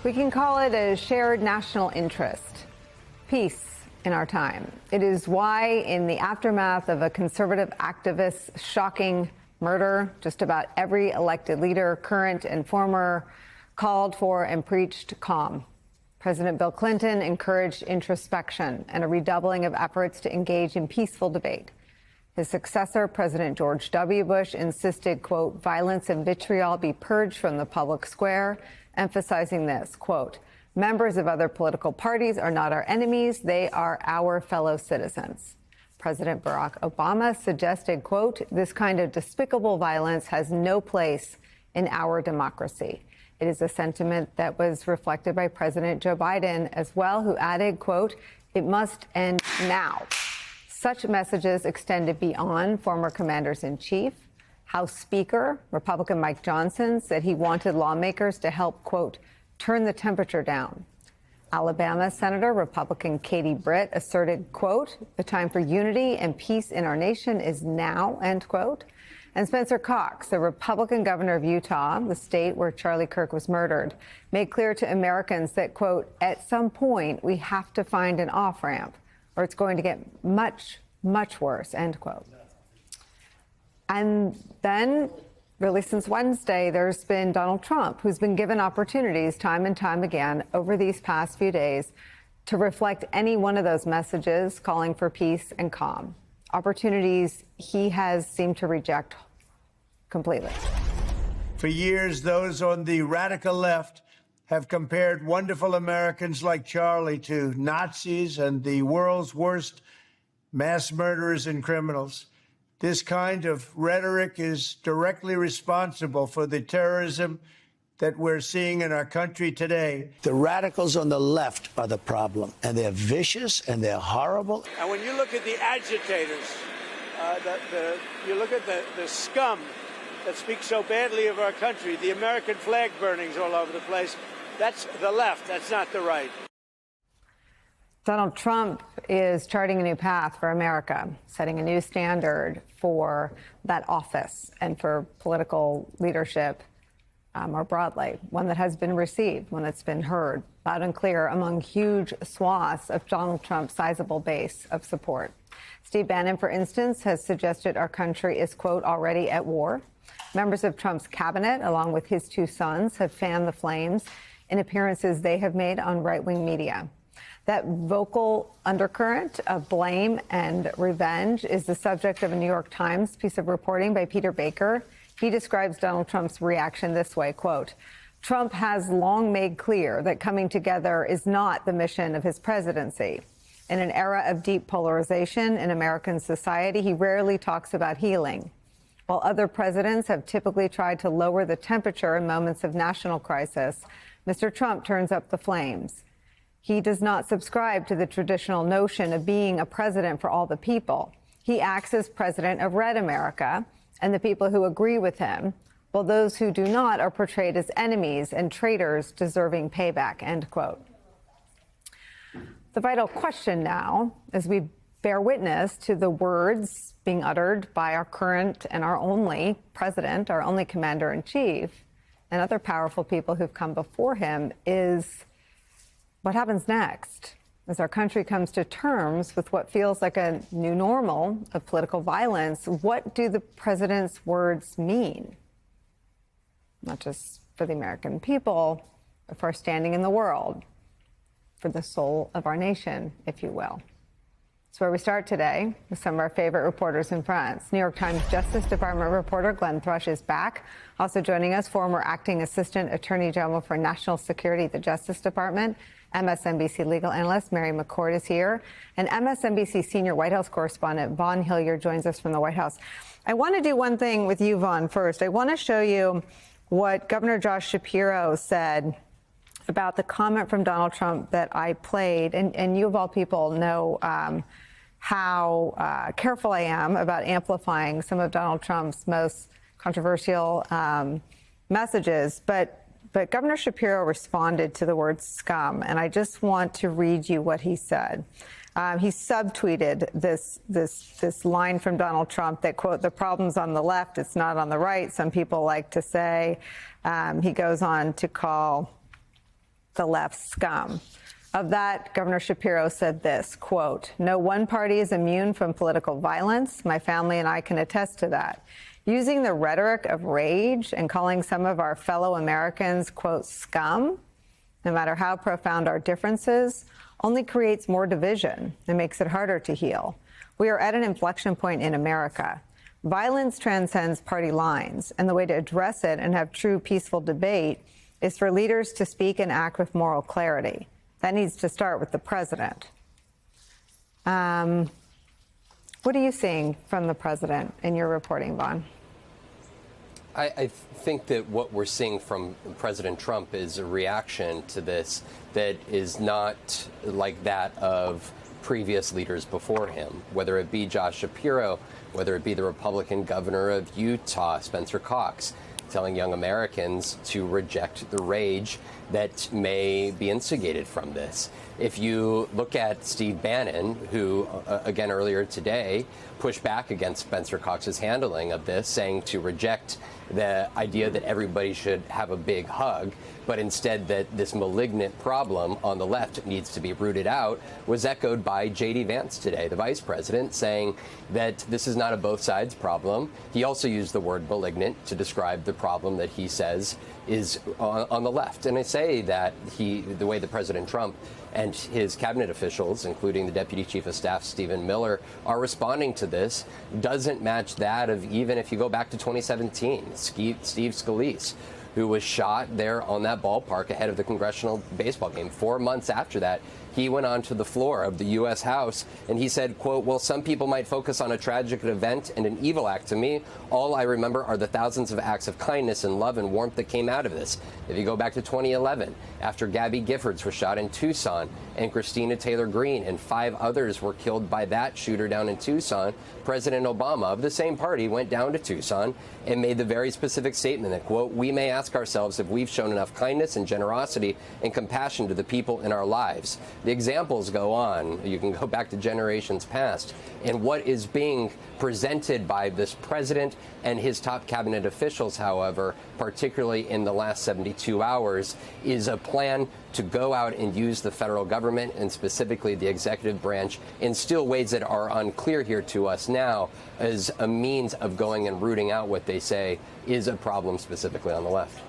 We can call it a shared national interest, peace in our time. It is why, in the aftermath of a conservative activist's shocking murder, just about every elected leader, current and former, called for and preached calm. President Bill Clinton encouraged introspection and a redoubling of efforts to engage in peaceful debate. His successor, President George W. Bush, insisted, quote, violence and vitriol be purged from the public square, emphasizing this, quote, members of other political parties are not our enemies. They are our fellow citizens. President Barack Obama suggested, quote, this kind of despicable violence has no place in our democracy. It is a sentiment that was reflected by President Joe Biden as well, who added, quote, it must end now. Such messages extended beyond former commanders-in-chief. House Speaker, Republican Mike Johnson, said he wanted lawmakers to help, quote, turn the temperature down. Alabama Senator Republican Katie Britt asserted, quote, the time for unity and peace in our nation is now, end quote. And Spencer Cox, the Republican governor of Utah, the state where Charlie Kirk was murdered, made clear to Americans that, quote, at some point we have to find an off-ramp or it's going to get much, much worse, end quote. And then, really since Wednesday, there's been Donald Trump, who's been given opportunities time and time again over these past few days to reflect any one of those messages calling for peace and calm. Opportunities he has seemed to reject completely. For years, those on the radical left have compared wonderful Americans like Charlie to Nazis and the world's worst mass murderers and criminals. This kind of rhetoric is directly responsible for the terrorism that we're seeing in our country today. The radicals on the left are the problem, and they're vicious and they're horrible. And when you look at the agitators, you look at the scum that speaks so badly of our country, the American flag burnings all over the place, that's the left, that's not the right. Donald Trump is charting a new path for America, setting a new standard for that office and for political leadership more broadly, one that has been received, one that's been heard loud and clear among huge swaths of Donald Trump's sizable base of support. Steve Bannon, for instance, has suggested our country is, quote, already at war. Members of Trump's cabinet, along with his two sons, have fanned the flames in appearances they have made on right-wing media. That vocal undercurrent of blame and revenge is the subject of a New York Times piece of reporting by Peter Baker. He describes Donald Trump's reaction this way, quote, Trump has long made clear that coming together is not the mission of his presidency. In an era of deep polarization in American society, he rarely talks about healing. While other presidents have typically tried to lower the temperature in moments of national crisis, Mr. Trump turns up the flames. He does not subscribe to the traditional notion of being a president for all the people. He acts as president of Red America and the people who agree with him, while those who do not are portrayed as enemies and traitors deserving payback, end quote. The vital question now, as we bear witness to the words being uttered by our current and our only president, our only commander-in-chief, and other powerful people who've come before him, is what happens next as our country comes to terms with what feels like a new normal of political violence. What do the president's words mean? Not just for the American people, but for our standing in the world, for the soul of our nation, if you will. It's where we start today with some of our favorite reporters in France. New York Times Justice Department reporter Glenn Thrush is back. Also joining us, former acting assistant attorney general for national security at the Justice Department, MSNBC legal analyst Mary McCord is here, and MSNBC senior White House correspondent Vaughn Hilliard joins us from the White House. I want to do one thing with you, Vaughn, first. I want to show you what Governor Josh Shapiro said about the comment from Donald Trump that I played, and you of all people know how careful I am about amplifying some of Donald Trump's most controversial messages, but Governor Shapiro responded to the word scum, and I just want to read you what he said. He subtweeted this line from Donald Trump that, quote, the problem's on the left, it's not on the right, some people like to say. He goes on to call the left's scum. Of that, Governor Shapiro said this, quote, "No one party is immune from political violence. My family and I can attest to that. Using the rhetoric of rage and calling some of our fellow Americans, quote, scum, no matter how profound our differences, only creates more division and makes it harder to heal. We are at an inflection point in America. Violence transcends party lines, and the way to address it and have true peaceful debate is for leaders to speak and act with moral clarity. That needs to start with the president." What are you seeing from the president in your reporting, Vaughn? I think that what we're seeing from President Trump is a reaction to this that is not like that of previous leaders before him, whether it be Josh Shapiro, whether it be the Republican governor of Utah, Spencer Cox, telling young Americans to reject the rage that may be instigated from this. If you look at Steve Bannon, who, again, earlier today, pushed back against Spencer Cox's handling of this, saying to reject the idea that everybody should have a big hug, but instead that this malignant problem on the left needs to be rooted out, was echoed by J.D. Vance today, the vice president, saying that this is not a both sides problem. He also used the word malignant to describe the problem that he says is on the left. And I say that the way that President Trump and his cabinet officials, including the Deputy Chief of Staff, Stephen Miller, are responding to this doesn't match that of even if you go back to 2017, Steve Scalise, who was shot there on that ballpark ahead of the congressional baseball game. 4 months after that, he went onto the floor of the U.S. House and he said, quote, "Well, some people might focus on a tragic event and an evil act. To me, all I remember are the thousands of acts of kindness and love and warmth that came out of this." If you go back to 2011, after Gabby Giffords was shot in Tucson and Christina Taylor Greene and 5 others were killed by that shooter down in Tucson, President Obama of the same party went down to Tucson and made the very specific statement that, quote, "We may ask ourselves if we've shown enough kindness and generosity and compassion to the people in our lives." The examples go on. You can go back to generations past. And what is being presented by this president and his top cabinet officials, however, particularly in the last 72 hours, is a plan to go out and use the federal government and specifically the executive branch in still ways that are unclear here to us now as a means of going and rooting out what they say is a problem specifically on the left.